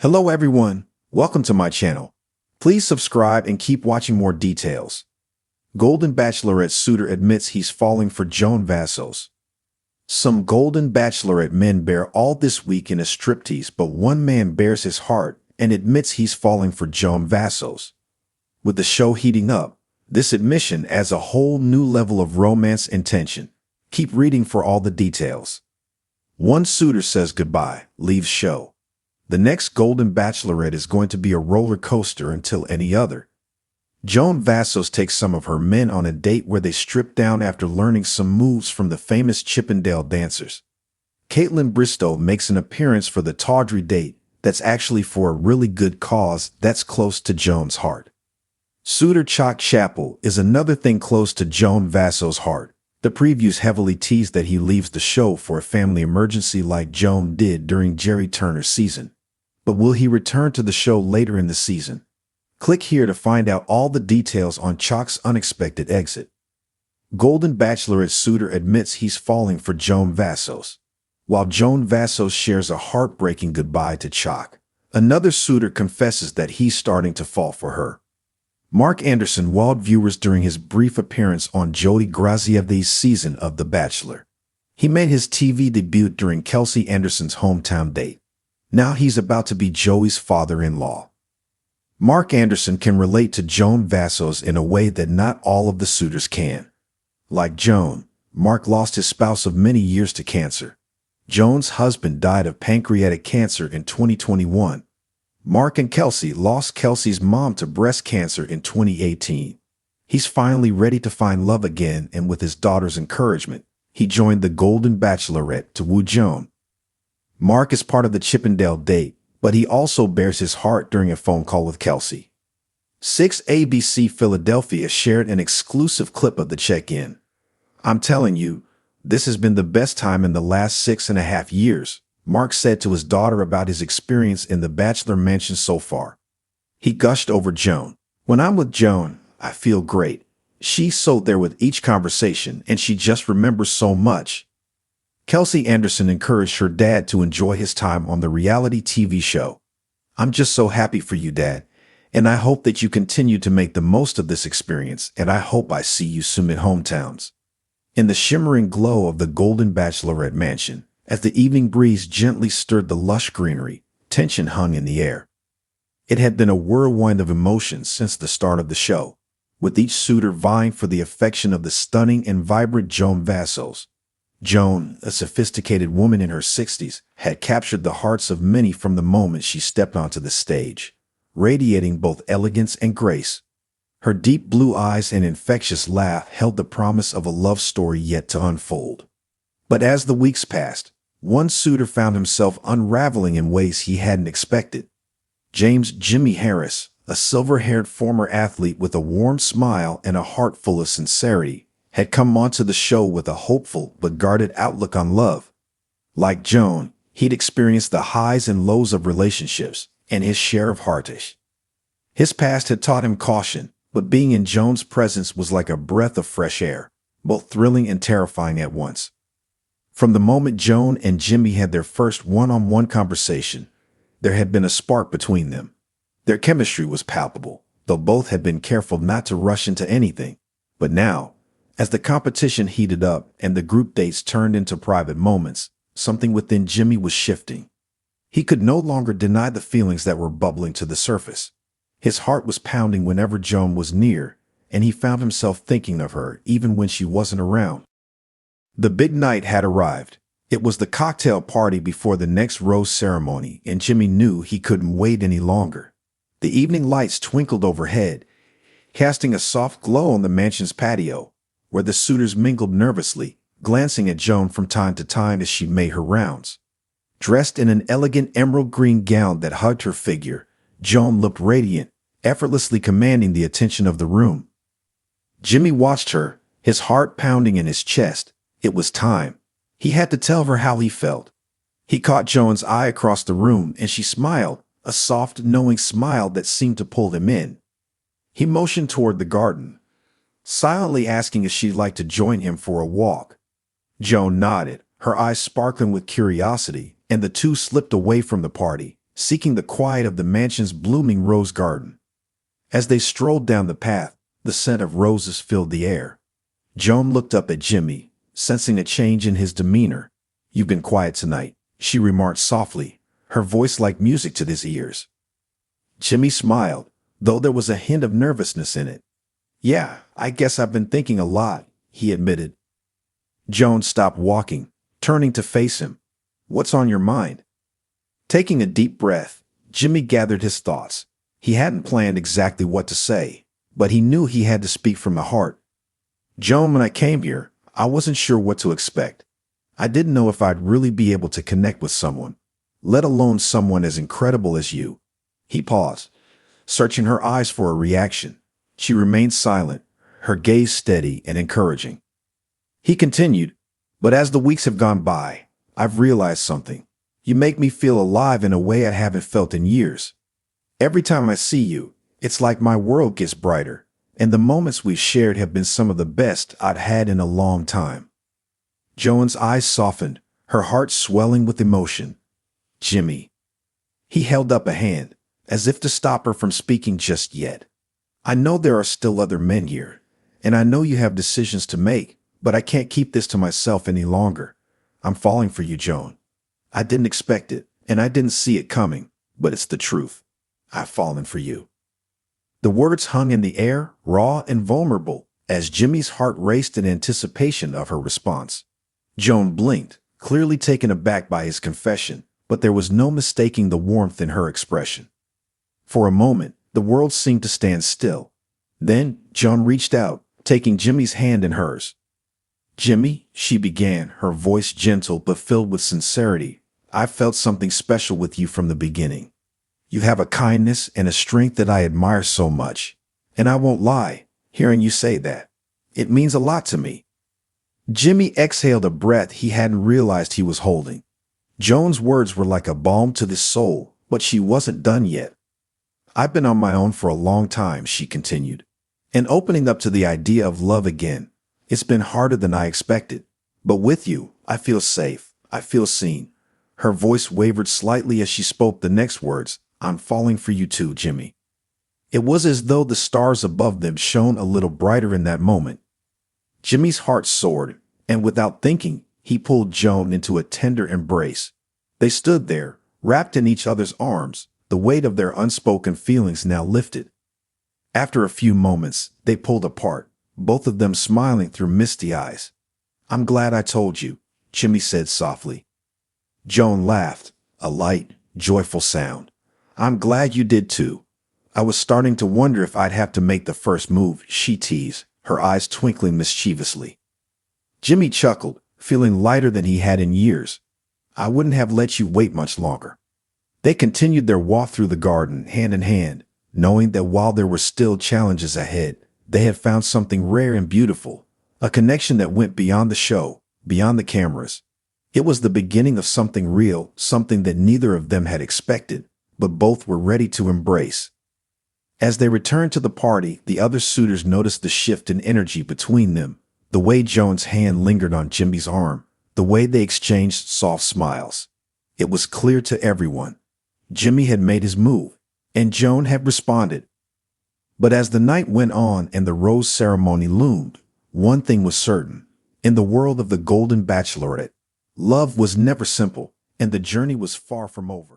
Hello everyone, welcome to my channel. Please subscribe and keep watching more details. Golden Bachelorette suitor admits he's falling for Joan Vassos. Some Golden Bachelorette men bear all this week in a striptease, but one man bears his heart and admits he's falling for Joan Vassos. With the show heating up, this admission adds a whole new level of romance and tension. Keep reading for all the details. One suitor says goodbye, leaves show. The next Golden Bachelorette is going to be a roller coaster until any other. Joan Vassos takes some of her men on a date where they strip down after learning some moves from the famous Chippendale dancers. Caitlin Bristow makes an appearance for the tawdry date that's actually for a really good cause that's close to Joan's heart. Suitor Chuck Chapel is another thing close to Joan Vassos' heart. The previews heavily tease that he leaves the show for a family emergency like Joan did during Jerry Turner's season. But will he return to the show later in the season? Click here to find out all the details on Chuck's unexpected exit. Golden Bachelorette suitor admits he's falling for Joan Vassos. While Joan Vassos shares a heartbreaking goodbye to Chuck, another suitor confesses that he's starting to fall for her. Mark Anderson wowed viewers during his brief appearance on Jody Graziev's season of The Bachelor. He made his TV debut during Kelsey Anderson's hometown date. Now he's about to be Joey's father-in-law. Mark Anderson can relate to Joan Vassos in a way that not all of the suitors can. Like Joan, Mark lost his spouse of many years to cancer. Joan's husband died of pancreatic cancer in 2021. Mark and Kelsey lost Kelsey's mom to breast cancer in 2018. He's finally ready to find love again, and with his daughter's encouragement, he joined the Golden Bachelorette to woo Joan. Mark is part of the Chippendale date, but he also bears his heart during a phone call with Kelsey. 6 ABC Philadelphia shared an exclusive clip of the check-in. "I'm telling you, this has been the best time in the last 6.5 years," Mark said to his daughter about his experience in the Bachelor Mansion so far. He gushed over Joan. "When I'm with Joan, I feel great. She's so there with each conversation, and she just remembers so much." Kelsey Anderson encouraged her dad to enjoy his time on the reality TV show. "I'm just so happy for you, Dad, and I hope that you continue to make the most of this experience, and I hope I see you soon at hometowns." In the shimmering glow of the Golden Bachelorette mansion, as the evening breeze gently stirred the lush greenery, tension hung in the air. It had been a whirlwind of emotions since the start of the show, with each suitor vying for the affection of the stunning and vibrant Joan Vassos. Joan, a sophisticated woman in her 60s, had captured the hearts of many from the moment she stepped onto the stage, radiating both elegance and grace. Her deep blue eyes and infectious laugh held the promise of a love story yet to unfold. But as the weeks passed, one suitor found himself unraveling in ways he hadn't expected. James "Jimmy" Harris, a silver-haired former athlete with a warm smile and a heart full of sincerity, had come onto the show with a hopeful but guarded outlook on love. Like Joan, he'd experienced the highs and lows of relationships and his share of heartache. His past had taught him caution, but being in Joan's presence was like a breath of fresh air, both thrilling and terrifying at once. From the moment Joan and Jimmy had their first one-on-one conversation, there had been a spark between them. Their chemistry was palpable, though both had been careful not to rush into anything. But now, as the competition heated up and the group dates turned into private moments, something within Jimmy was shifting. He could no longer deny the feelings that were bubbling to the surface. His heart was pounding whenever Joan was near, and he found himself thinking of her even when she wasn't around. The big night had arrived. It was the cocktail party before the next rose ceremony, and Jimmy knew he couldn't wait any longer. The evening lights twinkled overhead, casting a soft glow on the mansion's patio, where the suitors mingled nervously, glancing at Joan from time to time as she made her rounds. Dressed in an elegant emerald green gown that hugged her figure, Joan looked radiant, effortlessly commanding the attention of the room. Jimmy watched her, his heart pounding in his chest. It was time. He had to tell her how he felt. He caught Joan's eye across the room, and she smiled, a soft, knowing smile that seemed to pull him in. He motioned toward the garden, silently asking if she'd like to join him for a walk. Joan nodded, her eyes sparkling with curiosity, and the two slipped away from the party, seeking the quiet of the mansion's blooming rose garden. As they strolled down the path, the scent of roses filled the air. Joan looked up at Jimmy, sensing a change in his demeanor. "You've been quiet tonight," she remarked softly, her voice like music to his ears. Jimmy smiled, though there was a hint of nervousness in it. "Yeah, I guess I've been thinking a lot," he admitted. Joan stopped walking, turning to face him. "What's on your mind?" Taking a deep breath, Jimmy gathered his thoughts. He hadn't planned exactly what to say, but he knew he had to speak from the heart. "Joan, when I came here, I wasn't sure what to expect. I didn't know if I'd really be able to connect with someone, let alone someone as incredible as you." He paused, searching her eyes for a reaction. She remained silent, her gaze steady and encouraging. He continued, "But as the weeks have gone by, I've realized something. You make me feel alive in a way I haven't felt in years. Every time I see you, it's like my world gets brighter, and the moments we've shared have been some of the best I'd had in a long time." Joan's eyes softened, her heart swelling with emotion. "Jimmy." He held up a hand, as if to stop her from speaking just yet. "I know there are still other men here, and I know you have decisions to make, but I can't keep this to myself any longer. I'm falling for you, Joan. I didn't expect it, and I didn't see it coming, but it's the truth. I've fallen for you." The words hung in the air, raw and vulnerable, as Jimmy's heart raced in anticipation of her response. Joan blinked, clearly taken aback by his confession, but there was no mistaking the warmth in her expression. For a moment, the world seemed to stand still. Then Joan reached out, taking Jimmy's hand in hers. "Jimmy," she began, her voice gentle but filled with sincerity, "I felt something special with you from the beginning. You have a kindness and a strength that I admire so much. And I won't lie, hearing you say that, it means a lot to me." Jimmy exhaled a breath he hadn't realized he was holding. Joan's words were like a balm to the soul, but she wasn't done yet. "I've been on my own for a long time," she continued, "and opening up to the idea of love again. It's been harder than I expected. But with you, I feel safe. I feel seen." Her voice wavered slightly as she spoke the next words. "I'm falling for you too, Jimmy." It was as though the stars above them shone a little brighter in that moment. Jimmy's heart soared, and without thinking, he pulled Joan into a tender embrace. They stood there, wrapped in each other's arms, the weight of their unspoken feelings now lifted. After a few moments, they pulled apart, both of them smiling through misty eyes. "I'm glad I told you," Jimmy said softly. Joan laughed, a light, joyful sound. "I'm glad you did too. I was starting to wonder if I'd have to make the first move," she teased, her eyes twinkling mischievously. Jimmy chuckled, feeling lighter than he had in years. "I wouldn't have let you wait much longer." They continued their walk through the garden, hand in hand, knowing that while there were still challenges ahead, they had found something rare and beautiful, a connection that went beyond the show, beyond the cameras. It was the beginning of something real, something that neither of them had expected, but both were ready to embrace. As they returned to the party, the other suitors noticed the shift in energy between them, the way Joan's hand lingered on Jimmy's arm, the way they exchanged soft smiles. It was clear to everyone. Jimmy had made his move, and Joan had responded. But as the night went on and the rose ceremony loomed, one thing was certain. In the world of the Golden Bachelorette, love was never simple, and the journey was far from over.